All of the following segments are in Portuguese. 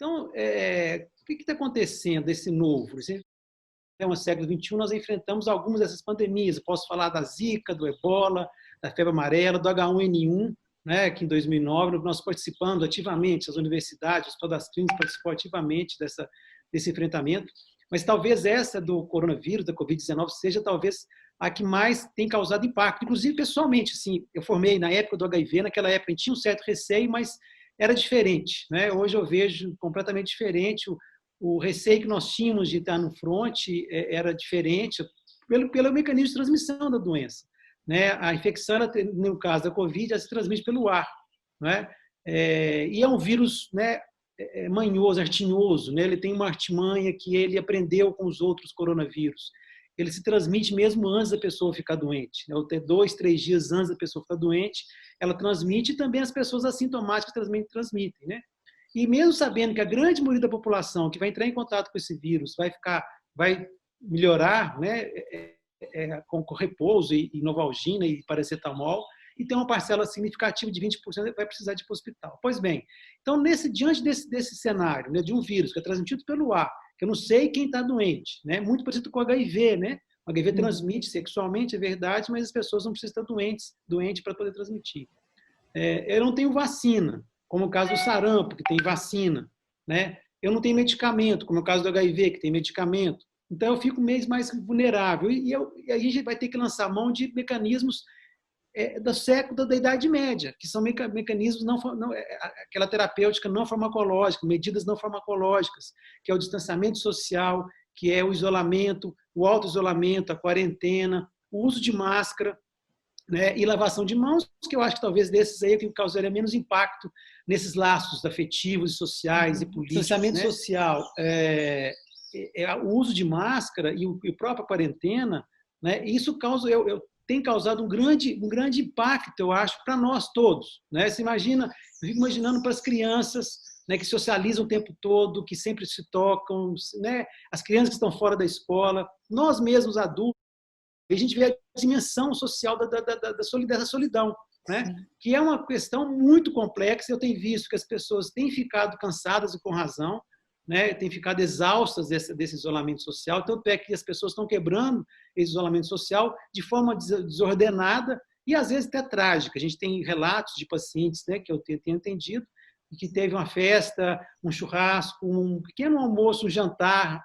Então, o que está acontecendo, esse novo? No século XXI, nós enfrentamos algumas dessas pandemias. Eu posso falar da Zika, do Ebola, da febre amarela, do H1N1, né, que em 2009 nós participando ativamente, as universidades, todas as clínicas participou ativamente desse enfrentamento. Mas talvez essa do coronavírus, da Covid-19, seja talvez a que mais tem causado impacto. Inclusive, pessoalmente, assim, eu formei na época do HIV, naquela época a gente tinha um certo receio, mas era diferente, né? Hoje eu vejo completamente diferente. O receio que nós tínhamos de estar no front era diferente pelo mecanismo de transmissão da doença, né? A infecção, no caso da Covid, ela se transmite pelo ar, né? E é um vírus, né, manhoso, artinhoso, né? Ele tem uma artimanha que ele aprendeu com os outros coronavírus. Ele se transmite mesmo antes da pessoa ficar doente, né? Até 2, 3 dias antes da pessoa ficar doente, ela transmite, e também as pessoas assintomáticas transmitem, né? E mesmo sabendo que a grande maioria da população que vai entrar em contato com esse vírus vai melhorar, né, com repouso e novalgina e paracetamol, e tem uma parcela significativa de 20% que vai precisar de ir para o hospital. Pois bem, então, diante desse cenário, né, de um vírus que é transmitido pelo ar, que eu não sei quem está doente, né, muito parecido com o HIV, né? O HIV transmite sexualmente, é verdade, mas as pessoas não precisam estar doentes para poder transmitir. Eu não tenho vacina, como o caso do sarampo, que tem vacina, né? Eu não tenho medicamento, como o caso do HIV, que tem medicamento. Então, eu fico mais vulnerável. E a gente vai ter que lançar mão de mecanismos do século da Idade Média, que são mecanismos aquela terapêutica não farmacológica, medidas não farmacológicas, que é o distanciamento social, que é o isolamento, o auto-isolamento, a quarentena, o uso de máscara, né, e lavação de mãos, que eu acho que talvez desses aí que causaria menos impacto nesses laços afetivos, sociais e políticos. Distanciamento, né? Social, o uso de máscara e a própria quarentena, né, isso tem causado um grande impacto, eu acho, para nós todos, né? Você imagina, eu fico imaginando para as crianças, né, que socializam o tempo todo, que sempre se tocam, né, as crianças que estão fora da escola, nós mesmos adultos, a gente vê a dimensão social dessa solidão, né? Que é uma questão muito complexa. Eu tenho visto que as pessoas têm ficado cansadas e com razão, né? Têm ficado exaustas desse isolamento social, tanto é que as pessoas estão quebrando esse isolamento social de forma desordenada e às vezes até trágica. A gente tem relatos de pacientes, né, que eu tenho entendido, que teve uma festa, um churrasco, um pequeno almoço, um jantar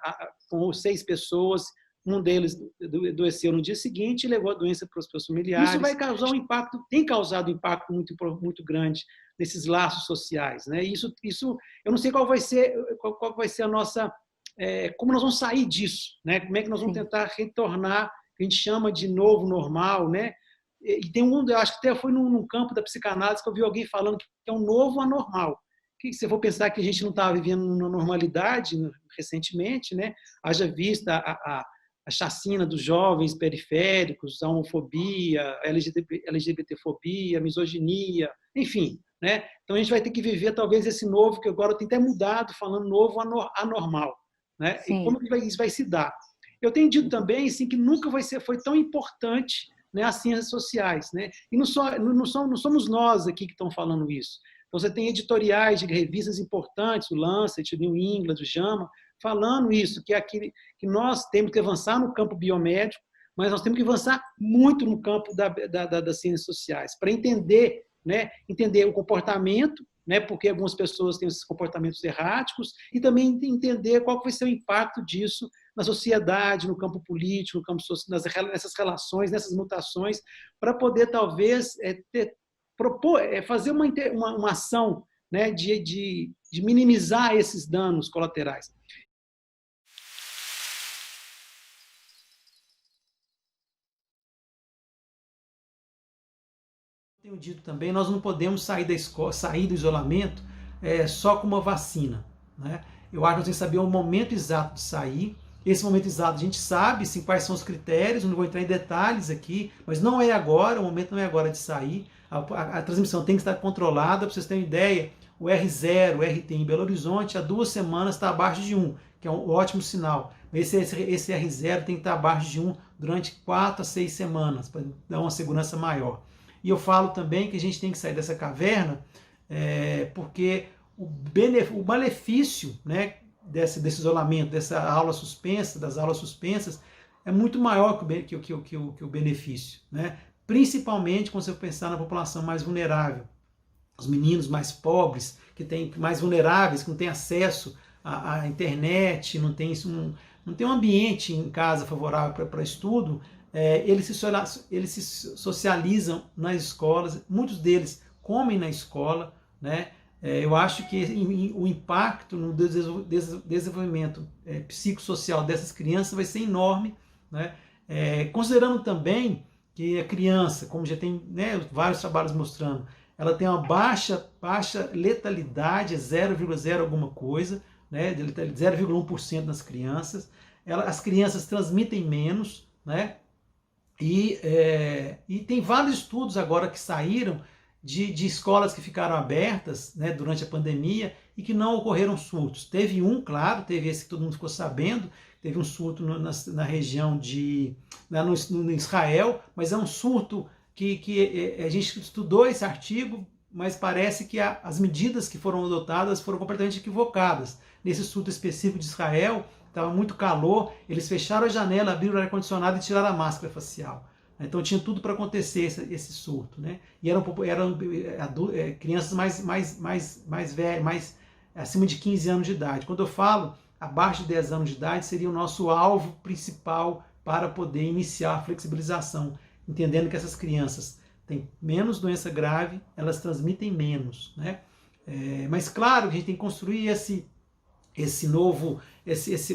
com 6 pessoas, um deles adoeceu no dia seguinte e levou a doença para os seus familiares. Isso vai causar um impacto, tem causado um impacto muito grande nesses laços sociais, né? Isso eu não sei qual vai ser a nossa, como nós vamos sair disso, né? Como é que nós vamos tentar retornar, que a gente chama de novo normal, né? E tem eu acho que até foi num campo da psicanálise que eu vi alguém falando que é um novo anormal. Que se eu for pensar que a gente não estava vivendo uma normalidade recentemente, né? Haja vista a chacina dos jovens periféricos, a homofobia, a LGBTfobia, a misoginia, enfim, né? Então a gente vai ter que viver talvez esse novo, que agora tem até mudado, falando novo anormal, né? E como que isso vai se dar? Eu tenho dito também assim, que nunca foi tão importante, né, as ciências sociais, né? E não somos nós aqui que estão falando isso. Então, você tem editoriais de revistas importantes, o Lancet, o New England, o JAMA, falando isso, que nós temos que avançar no campo biomédico, mas nós temos que avançar muito no campo das ciências sociais, para entender, né, entender o comportamento, né, porque algumas pessoas têm esses comportamentos erráticos, e também entender qual vai ser o impacto disso na sociedade, no campo político, no campo social, nessas relações, nessas mutações, para poder, talvez, fazer uma ação, né, de minimizar esses danos colaterais. Tenho dito também, nós não podemos sair do isolamento só com uma vacina, né? Eu acho que nós temos que saber o momento exato de sair. Esse momento exato a gente sabe sim, quais são os critérios, não vou entrar em detalhes aqui, mas não é agora, o momento não é agora de sair. A transmissão tem que estar controlada. Para vocês terem uma ideia, o R0, o RT em Belo Horizonte, há 2 semanas está abaixo de 1, que é um ótimo sinal. Esse R0 tem que estar abaixo de 1 durante 4 a 6 semanas, para dar uma segurança maior. E eu falo também que a gente tem que sair dessa caverna, porque o malefício, né, desse isolamento, dessa aula suspensa, das aulas suspensas, é muito maior que o benefício, né? Principalmente quando você pensar na população mais vulnerável, os meninos mais pobres, mais vulneráveis, que não têm acesso à internet, não tem um ambiente em casa favorável para estudo, eles se socializam nas escolas, muitos deles comem na escola, né? Eu acho que o impacto no desenvolvimento psicossocial dessas crianças vai ser enorme, né? Considerando também que a criança, como já tem, né, vários trabalhos mostrando, ela tem uma baixa letalidade, 0,0 alguma coisa, né, 0,1% nas crianças. As crianças transmitem menos, né? E tem vários estudos agora que saíram de escolas que ficaram abertas, né, durante a pandemia e que não ocorreram surtos. Teve claro, teve esse que todo mundo ficou sabendo, teve um surto na região no Israel, mas é um surto que a gente estudou esse artigo, mas parece que as medidas que foram adotadas foram completamente equivocadas. Nesse surto específico de Israel, estava muito calor, eles fecharam a janela, abriram o ar-condicionado e tiraram a máscara facial. Então tinha tudo para acontecer esse surto, né? E eram crianças mais velhas, mais acima de 15 anos de idade. Quando eu falo abaixo de 10 anos de idade, seria o nosso alvo principal para poder iniciar a flexibilização, entendendo que essas crianças têm menos doença grave, elas transmitem menos, né? Mas claro que a gente tem que construir esse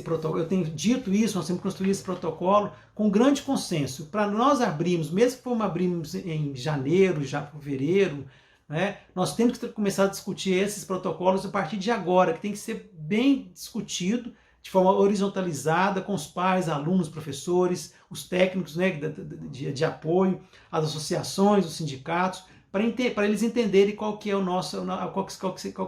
protocolo. Eu tenho dito isso, nós temos que construir esse protocolo com grande consenso. Para nós abrirmos, mesmo que formos abrirmos em janeiro, já fevereiro, né, nós temos que começar a discutir esses protocolos a partir de agora, que tem que ser bem discutido, de forma horizontalizada, com os pais, alunos, professores, os técnicos, né, de apoio, as associações, os sindicatos, para eles entenderem qual que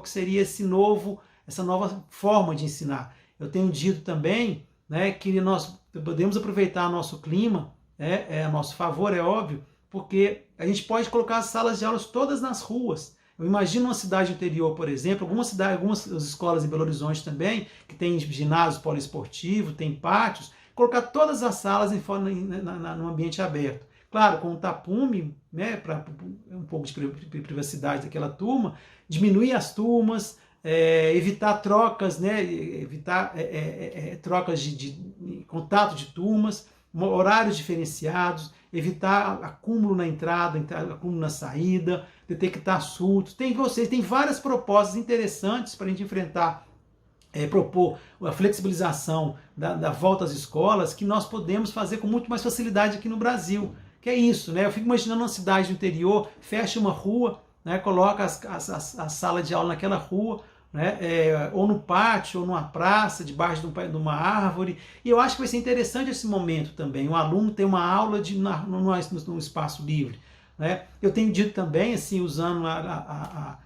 seria essa nova forma de ensinar. Eu tenho dito também, né, que nós podemos aproveitar nosso clima, a nosso favor, é óbvio, porque a gente pode colocar as salas de aulas todas nas ruas. Eu imagino uma cidade interior, por exemplo, algumas escolas em Belo Horizonte também, que tem ginásio poliesportivo, tem pátios, colocar todas as salas no ambiente aberto. Claro, com o tapume, né, para um pouco de privacidade daquela turma, diminuir as turmas, evitar trocas, né, trocas de contato de turmas, horários diferenciados, evitar acúmulo na entrada, acúmulo na saída, detectar surtos. Tem várias propostas interessantes para a gente enfrentar, propor a flexibilização da volta às escolas, que nós podemos fazer com muito mais facilidade aqui no Brasil. Que é isso, né? Eu fico imaginando uma cidade do interior, fecha uma rua, né, coloca a sala de aula naquela rua, né, ou no pátio, ou numa praça, debaixo de uma árvore. E eu acho que vai ser interessante esse momento também, o aluno ter uma aula num espaço livre. Né? Eu tenho dito também, assim, usando a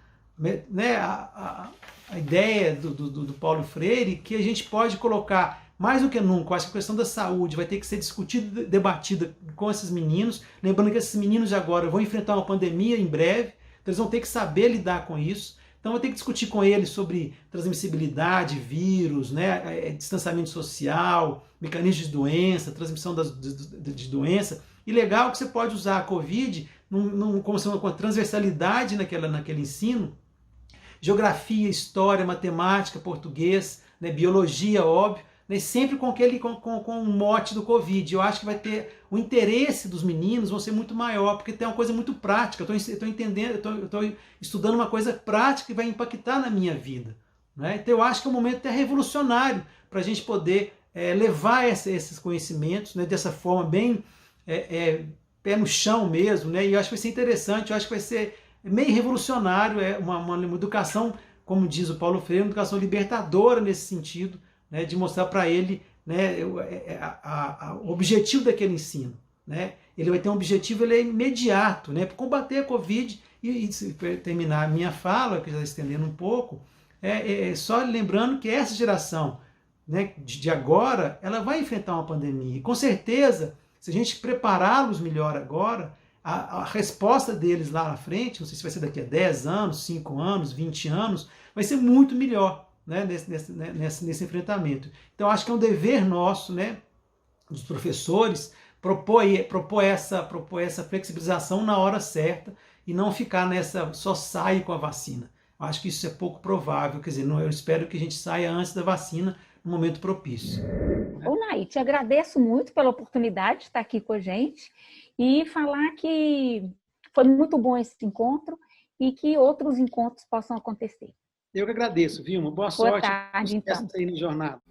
ideia do Paulo Freire, que a gente pode colocar, mais do que nunca, eu acho que a questão da saúde vai ter que ser discutida, debatida com esses meninos, lembrando que esses meninos de agora vão enfrentar uma pandemia em breve, então eles vão ter que saber lidar com isso. Então eu tenho que discutir com eles sobre transmissibilidade, vírus, né, distanciamento social, mecanismos de doença, transmissão de doença. E legal que você pode usar a Covid como uma transversalidade naquele ensino. Geografia, história, matemática, português, né, biologia, óbvio, né, sempre com o mote do Covid. Eu acho que vai ter o interesse dos meninos vai ser muito maior, porque tem uma coisa muito prática. Eu estou entendendo, eu estou estudando uma coisa prática que vai impactar na minha vida. Né? Então eu acho que é um momento até revolucionário para a gente poder levar esses conhecimentos, né, dessa forma bem pé no chão mesmo. Né? E eu acho que vai ser interessante, eu acho que vai ser meio revolucionário, uma educação, como diz o Paulo Freire, uma educação libertadora nesse sentido, né, de mostrar para ele, né, o objetivo daquele ensino. Né? Ele vai ter um objetivo, ele é imediato, né, para combater a Covid. E terminar a minha fala, que já está estendendo um pouco, só lembrando que essa geração, né, de agora, ela vai enfrentar uma pandemia. E com certeza, se a gente prepará-los melhor agora, a resposta deles lá na frente, não sei se vai ser daqui a 10 anos, 5 anos, 20 anos, vai ser muito melhor, né, nesse enfrentamento. Então, acho que é um dever nosso, né, dos professores, propor essa flexibilização na hora certa e não ficar nessa só sai com a vacina. Acho que isso é pouco provável, quer dizer, eu espero que a gente saia antes da vacina, no momento propício. Ô, Nay, te agradeço muito pela oportunidade de estar aqui com a gente e falar que foi muito bom esse encontro e que outros encontros possam acontecer. Eu que agradeço, Vilma. Boa Boa sorte, tarde, sucesso então. aí na jornada.